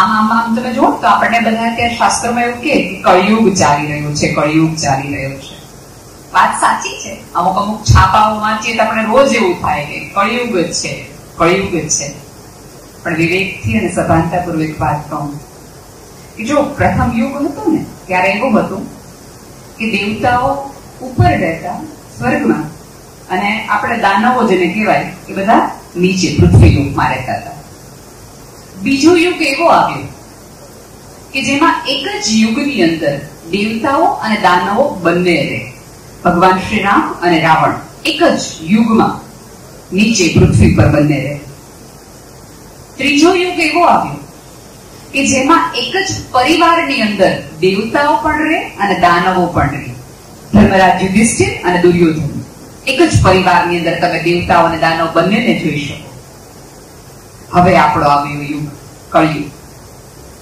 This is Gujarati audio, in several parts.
આમ તમે જુઓ તો આપણને બધા અત્યારે શાસ્ત્રોમાં એવું કે કળિયુગ ચાલી રહ્યો છે, કળિયુગ ચાલી રહ્યો છે. વાત સાચી છે. અમુક છાપાઓ વાંચીએ તો આપણે રોજ એવું થાય કે કળિયુગ જ છે, કળિયુગ જ છે. પણ વિવેકથી અને સભાનતાપૂર્વક વાત કહું કે જો પ્રથમ યુગ હતું ને ત્યારે એવું હતું કે દેવતાઓ ઉપર રહેતા સ્વર્ગમાં અને આપણે દાનવો જેને કહેવાય એ બધા નીચે પૃથ્વી યુગમાં રહેતા હતા. બીજો યુગ એવો આવ્યો કે જેમાં એક જ યુગની અંદર દેવતાઓ અને દાનવો બંને રહે. ભગવાન શ્રી રામ અને રાવણ એક જ યુગમાં નીચે પૃથ્વી પર બંને રહે. ત્રીજો યુગ એવો આવ્યો કે જેમાં એક જ પરિવારની અંદર દેવતાઓ પણ રહે અને દાનવો પણ રહે. ધર્મરાજ યુધિષ્ઠિર અને દુર્યોધન એક જ પરિવારની અંદર તમે દેવતાઓ અને દાનવ બંનેને જોઈ શકો. હવે આપણો આવ્યો યુગ કળિયુગ.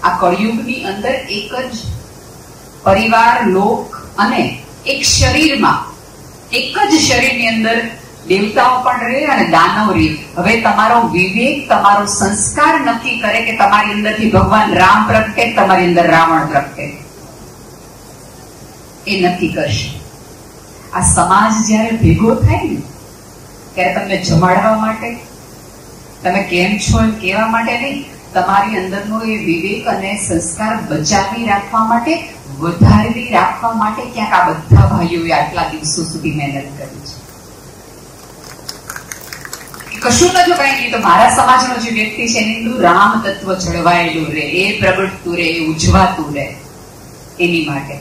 આ કળિયુગની અંદર એક જ પરિવાર, લોક અને એક શરીરમાં, એક જ શરીરની અંદર દેવતાઓ પણ રહે અને દાનવ રહે. હવે તમારો વિવેક, તમારો સંસ્કાર નક્કી કરે કે તમારી અંદરથી ભગવાન રામ પ્રગટે, તમારી અંદર રાવણ પ્રગટે. એ નક્કી કરશે. આ સમાજ જયારે ભેગો થાય ને ત્યારે તમને જમાડવા માટે, તમે કેમ છો એમ કહેવા માટે નહીં, તમારી અંદરનો એ વિવેક અને સંસ્કાર બચાવી રાખવા માટે, વધારી રાખવા માટે ક્યાંક આ બધા ભાઈઓએ આટલા દિવસો સુધી મહેનત કરી છે. કશું ન જો કઈ નહીં તો મારા સમાજનો જે વ્યક્તિ છે એની અંદર રામ તત્વ જળવાયેલું રહે, એ પ્રગટતું રહે, એ ઉજવાતું રહે, એની માટે.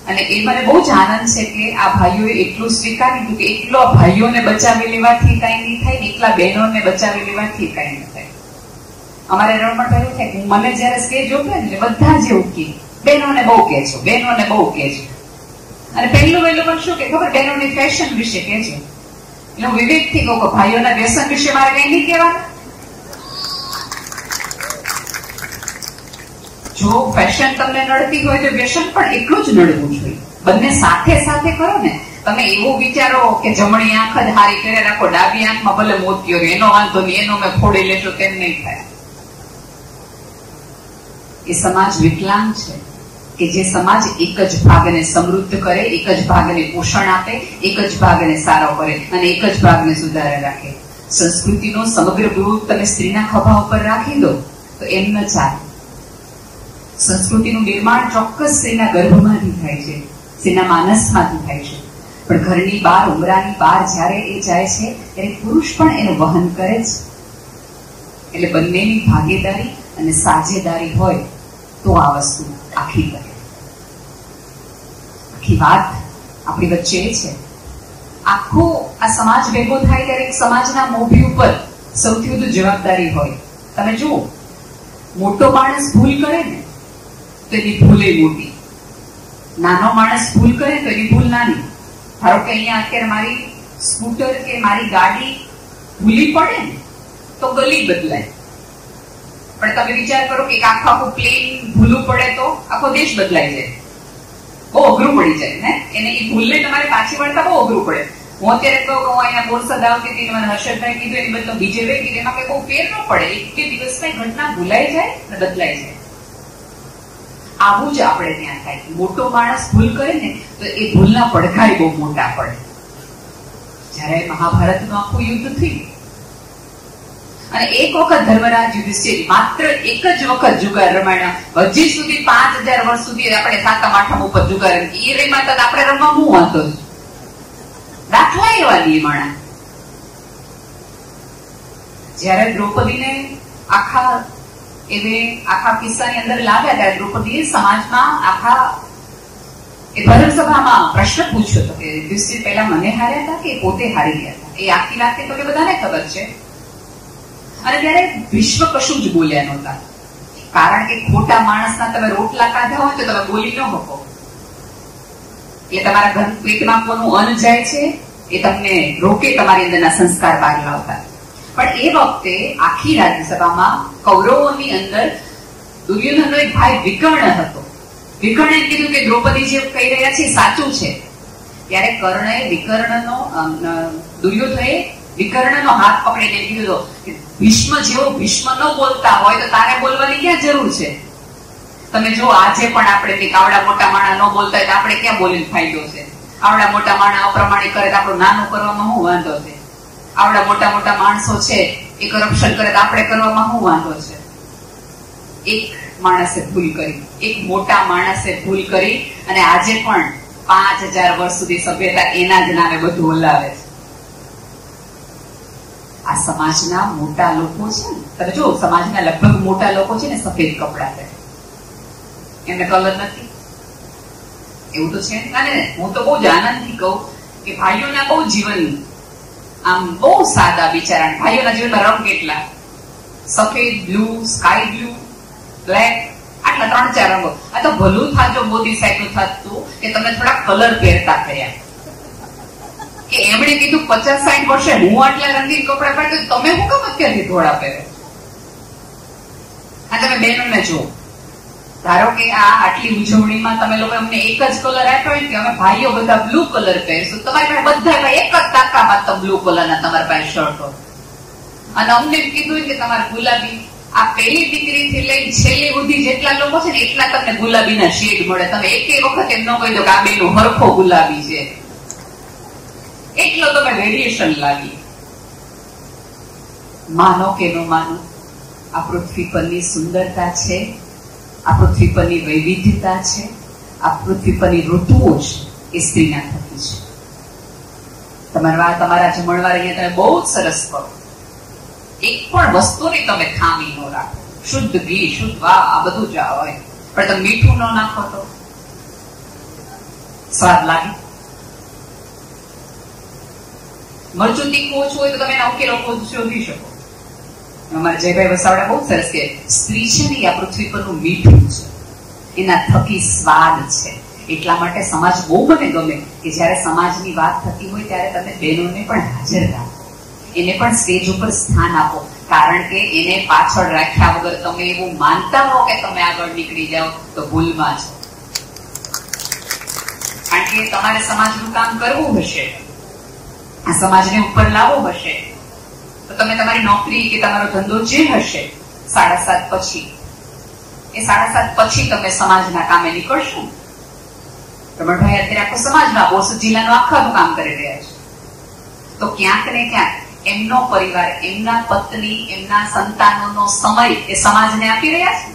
અને એ મને બહુ જ આનંદ છે કે આ ભાઈઓએ એટલું સ્વીકારી લીધું કે એટલો ભાઈઓને બચાવી લેવાથી કઈ નહીં થાય, એટલા બહેનોને બચાવી લેવાથી કઈ નહીં થાય. અમારે રણમાં કહ્યું છે કે મને જયારે સ્ટેજ ઉપર એટલે બધા જ એવું કે બહેનોને બહુ કે છો, બહેનોને બહુ કે છે. અને પહેલું પણ શું કે ખબર, બહેનોની ફેશન વિશે કે છે. એટલે હું વિવેકથી કહું કે ભાઈઓના વ્યસન વિશે મારે કઈ નહીં કહેવાનું. જો ફેશન તમને નડતી હોય તો વ્યસન પણ એટલું જ નડવું જોઈએ. બંને સાથે સાથે કરો ને. તમે એવું વિચારો કે જમણી આંખ જ હારી કરે રાખો, ડાબી આંખમાં ભલે મોતિયો એનો વાંધો નહીં, એનો મેં ફોડી લેશો તેમ નહીં થાય. એ સમાજ વિકલાંગ છે કે જે સમાજ એક જ ભાગને સમૃદ્ધ કરે, એક જ ભાગને પોષણ આપે, એક જ ભાગને સારો કરે અને એક જ ભાગને સુધારે રાખે. સંસ્કૃતિનો સમગ્ર બોજ તમે સ્ત્રીના ખભા ઉપર રાખી દો તો એમ ન ચાલે. સંસ્કૃતિનું નિર્માણ ચોક્કસ સ્ત્રીના ગર્ભમાંથી થાય છે, સ્ત્રીના માનસમાંથી થાય છે. પણ ઘરની બહાર, ઉમરાની બહાર જયારે એ જાય છે ત્યારે પુરુષ પણ એનું વહન કરે છે. એટલે બંનેની ભાગીદારી અને સાझेदारी હોય તો આ વસ્તુ આખી કરે. આખી વાત આપણી વચ્ચે છે. આખો આ સમાજ ભેગો થાય ત્યારે એક સમાજના મોભી ઉપર સૌથી વધુ જવાબદારી હોય. તમે જુઓ, મોટો માણસ ભૂલ કરે ને તો એની ભૂલ એ મોટી, નાનો માણસ ભૂલ કરે તો એની ભૂલ નાની. ધારો કે અહીંયા અત્યારે મારી સ્કૂટર કે મારી ગાડી ભૂલી પડે ને તો ગલી બદલાય. પણ તમે વિચાર કરો કે આખું પ્લેન ભૂલું પડે તો આખો દેશ બદલાઈ જાય. બહુ અઘરું પડી જાય ને. એને એ ભૂલને તમારે પાછી વળતા બહુ અઘરું પડે. હું અત્યારે કહું કે હું અહીંયા બોરસદ આવતી હતી, મને હર્ષદભાઈ કીધું એની બદલે બીજે વે કીધું, એમાં કઈ બહુ ફેર ન પડે. એક બે દિવસમાં ઘટના ભૂલાઈ જાય ને બદલાઈ જાય. આવું જ આપણે ત્યાં થાય. મોટો માણસ ભૂલ કરે ને તો એ ભૂલના પડઘાય બહુ મોટા પડે. જયારે મહાભારતનું આખું યુદ્ધ થયું અને એક વખત ધર્મરાજ યુધિષ્ઠિર માત્ર એક જ વખત જુગાર રમાડ્યા. હજી સુધી 5000 વર્ષ સુધી આપણે સાતમ આઠમ ઉપર જુગાર એ રહીમાં તો આપણે રમવા હું વાંધો છું. દાખલા એવા નિયમણા. જયારે દ્રૌપદીને આખા કિસ્સાની અંદર લાવ્યા ત્યારે દ્રૌપદીએ સમાજમાં આખા એ ધર્મસભામાં પ્રશ્ન પૂછ્યો હતો કે યુધિષ્ઠિર પહેલા મને હાર્યા હતા કે પોતે હારી ગયા હતા. એ આખી વાત તો બધાને ખબર છે. અને ત્યારે વિશ્વ કશું જ બોલ્યા નહોતા. કારણ કે ખોટા માણસના તમે રોટલા ખાધા હોય તો તમે બોલી ન શકો. એટલે તમારા ઘર પેટમાં કોનું અન્ન જાય છે એ તમને રોકે તમારી અંદરના સંસ્કાર બહાર લાવતા. પણ એ વખતે આખી રાજ્યસભામાં કૌરવોની અંદર દુર્યોધનનો એક ભાઈ વિકર્ણ હતો. વિકર્ણે કીધું કે દ્રૌપદી જે કહી રહ્યા છે સાચું છે. ત્યારે દુર્યોધને વિકર્ણનો હાથ પકડીને કીધું કે ભીષ્મ જેવો ભીષ્મ ન બોલતા હોય તો તારે બોલવાની ક્યાં જરૂર છે? તમે જો આજે પણ આપણે આવડા મોટા માણા ન બોલતા હોય તો આપણે ક્યાં બોલીને ફાયદો છે? આવડા મોટા માણા અપ્રમાણિક કરે તો આપણું નાનું કરવામાં શું વાંધો છે? આવડા મોટા મોટા માણસો છે એ કરપ્શન કરે તો આપણે કરવામાં શું વાંધો છે? એક માણસે ભૂલ કરી, એક મોટા માણસે ભૂલ કરી અને આજે પણ 5000 વર્ષ સુધી સભ્યતા એના જ નામે બધું હલાવે છે. આ સમાજના મોટા લોકો છે ને, તમે જો સમાજના લગભગ મોટા લોકો છે ને સફેદ કપડા પહેરે, એમને કલર નથી, એવું તો છે ને. હું તો બહુ જ આનંદથી કહું કે ભાઈઓના બહુ જીવન આમ બહુ સાદા બિચારા. ભાઈઓના જીવનમાં રંગ કેટલા, સફેદ, બ્લુ, સ્કાય બ્લુ, બ્લેક, આટલા 3-4 રંગો. આ તો ભલું થાજો મોદી સાહેબ નું થતું કે તમે થોડા કલર પહેરતા કર્યા, કે એમણે કીધું 50-60 વર્ષે હું આટલા રંગીન કપડા પહેરતો, તમે શું કામ અત્યારથી થોડા પહેરે? આ તમે બહેનોને જો, ધારો કે આ આટલી ઉજવણીમાં તમે લોકો અમને એક જ કલર આપ્યો હોય કે અમે ભાઈઓ બધા બ્લુ કલર પહેરશું, તમારી પાસે બધા એક જ તાકામાં તો બ્લુ કલરના તમારી પાસે શર્ટ હોય, અને અમને કીધું કે તમારે ગુલાબી, આ પહેલી દીકરીથી લઈને છેલ્લી સુધી જેટલા લોકો છે ને એટલા તમને ગુલાબીના શેડ મળે. તમે એક વખત એમ ન કહી દો કે આ બેનું હરખો ગુલાબી છે, એટલો તમે વેરિએશન લાગી. માનો કે ન માનો, આ પૃથ્વી પરની સુંદરતા છે, આ પૃથ્વી પરની વૈવિધ્યતા છે, આ પૃથ્વી પરની ઋતુઓ છે, એ સ્ત્રીના થકી છે. તમારા જમણવાર અહીંયા તમે બહુ જ સરસ કરો, એક પણ વસ્તુની તમે ખામી ન રાખો, શુદ્ધ ઘી, શુદ્ધ વા, આ બધું જ હોય, પણ તમે મીઠું ન નાખો તો સ્વાદ લાગે. મરચું તીખું ઓછું હોય તો તમે એના ઉકેલો શોધી શકો. અમારા જયભાઈ વસાવડા બહુ સરસ કે સ્ત્રી છે ને આ પૃથ્વી પરનું મીઠું છે, એના થકી સ્વાદ છે. એટલા માટે સમાજ બહુ મને ગમે કે જયારે સમાજની વાત થતી હોય ત્યારે તમે બહેનોને પણ હાજર રાખો, એને પણ સ્ટેજ ઉપર સ્થાન આપો, કારણ કે એને પાછળ રાખ્યા વગર તમે એવું માનતા હો કે તમે આગળ નીકળી જાઓ તો ભૂલમાં છો. કારણ કે તમારે સમાજનું કામ કરવું હશે, આ સમાજને ઉપર લાવવો હશે, તો તમે તમારી નોકરી કે તમારો ધંધો જે હશે 7:30 પછી, એ 7:30 પછી તમે સમાજના કામે નીકળશો. રમણભાઈ અત્યારે આખો સમાજના બોસ જિલ્લાનું આખાનું કામ કરી રહ્યા છે, તો ક્યાંક ને ક્યાંક એમનો પરિવાર, એમના પત્ની, એમના સંતાનોનો સમય એ સમાજને આપી રહ્યા છે,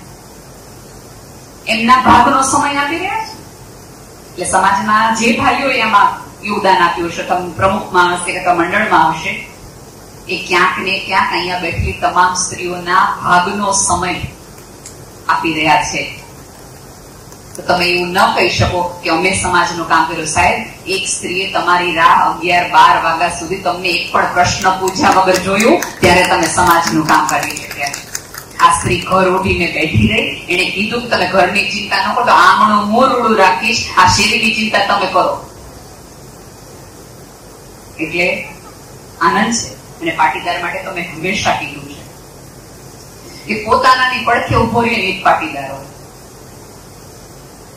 એમના ભાગનો સમય આપી રહ્યા છે. એટલે સમાજના જે ભાઈઓએ એમાં યોગદાન આપ્યું હશે, તમે પ્રમુખમાં હશે કે મંડળમાં હશે, એ ક્યાંક ને ક્યાંક અહીંયા બેઠેલી તમામ સ્ત્રીઓના ભાગનો સમય આપી રહ્યા છે. તો તમે એવું ન કહી શકો કે અમે સમાજનું કામ કર્યું. સાહેબ, એક સ્ત્રીએ તમારી રાહ 11-12 વાગ્યા સુધી તમને એક પણ પ્રશ્ન પૂછ્યા વગર જોયું, ત્યારે તમે સમાજનું કામ કરી શક્યા. આ સ્ત્રી ઘર ઉઠીને બેઠી રહી, એને કીધું કે તમે ઘરની ચિંતા ન કરો તો આંગણું મોરડું રાખીશ, આ શેરીની ચિંતા તમે કરો. એટલે આનંદ છે. અને પાટીદાર માટે તો મેં હંમેશા કીધું છે કે પોતાનાની પડખે ઉભો રહે એ જ પાટીદાર હોય,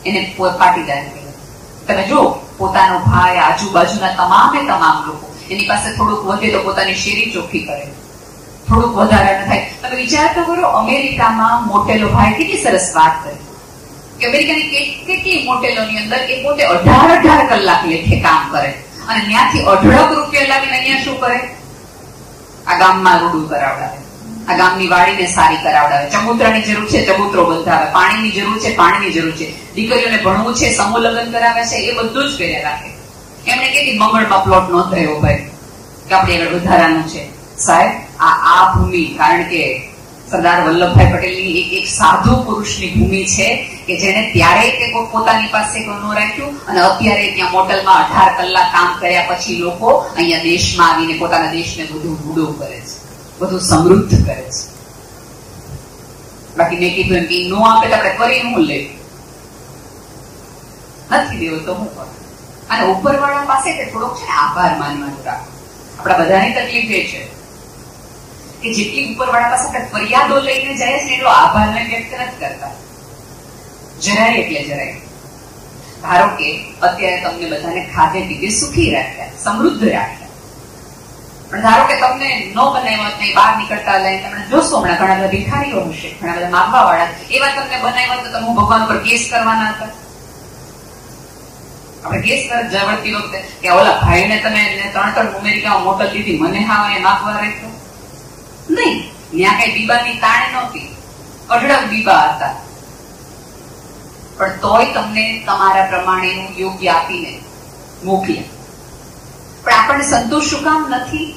એને પાટીદાર કહેવાય. તમે જો પોતાનો ભાઈ, આજુબાજુના તમામ લોકો એની પાસે થોડુંક વધે તો પોતાની શેરી ચોખ્ખી કરે, થોડુંક વધારે ન થાય. તમે વિચાર તો કરો, અમેરિકામાં મોટેલો ભાઈ કેટલી સરસ વાત કરી કે અમેરિકાની કેટલી મોટેલોની અંદર એ પોતે 18 કલાક લેખે કામ કરે, અને ત્યાંથી 18 રૂપિયા લાવીને અહીંયા શું કરે? આ ગામમાં રૂડું કરાવડાવે, આ ગામની વાડીને સારી કરાવડાવે, ચબૂતરાની જરૂર છે ચબૂતરો બંધાવે, પાણીની જરૂર છે પાણીની જરૂર છે, દીકરીઓને ભણવું છે સમૂહ લગ્ન કરાવે છે, એ બધું જ કર્યા રાખે. એમણે કેટલી મંગળમાં પ્લોટ નોંધાયો ભાઈ કે આપણે આગળ વધારાનું છે. સાહેબ, આ ભૂમિ, કારણ કે સરદાર વલ્લભભાઈ પટેલની એક સાધુ પુરુષની ભૂમિ છે કે જેને ત્યારે પોતાની પાસે ન રાખ્યું, અને અત્યારે ત્યાં મોટેલમાં 18 કલાક કામ કર્યા પછી લોકો અહીંયા દેશમાં આવીને પોતાના દેશને બધું રૂડો કરે છે, બધું સમૃદ્ધ કરે છે. બાકી મેં કીધું એમ કે નો આપે તો આપણે કરી હું લે, નથી દેવો તો હું કરું. અને ઉપરવાળા પાસે થોડોક છે ને આભાર માનવાનું રાખો. આપણા બધાની તકલીફ એ છે કે જેટલી ઉપરવાળા પાસે આપણે ફરિયાદો લઈને જાય છે એટલો આભાર વ્યક્ત નથી કરતા, જરાય એટલે જરાય. ધારો કે અત્યારે તમને બધાને ખાધે પીધે સુખી રાખ્યા, સમૃદ્ધ રાખ્યા, પણ ધારો કે તમને ન બનાવ્યો નહીં, બહાર નીકળતા લઈને તમે જોશો હમણાં ઘણા બધા ભિખારીઓ હશે, ઘણા બધા માંગવા વાળા, એવા તમને બનાવ્યો તો તમે ભગવાન પર કેસ કરવાના હતા? આપણે કેસ જવડતી વખતે કે ઓલા ભાઈને તમે 3 અમેરિકામાં મોકલ દીધી, મને હા એ માગવા રહેતો નહીં. ત્યાં કઈ બીબાની તાણ નહોતી, અઢળક બીબા હતા, પણ તોય તમને તમારા પ્રમાણેનું યોગ્ય આપીને મોકલ્યા. પણ આપણને સંતોષ શું કામ નથી?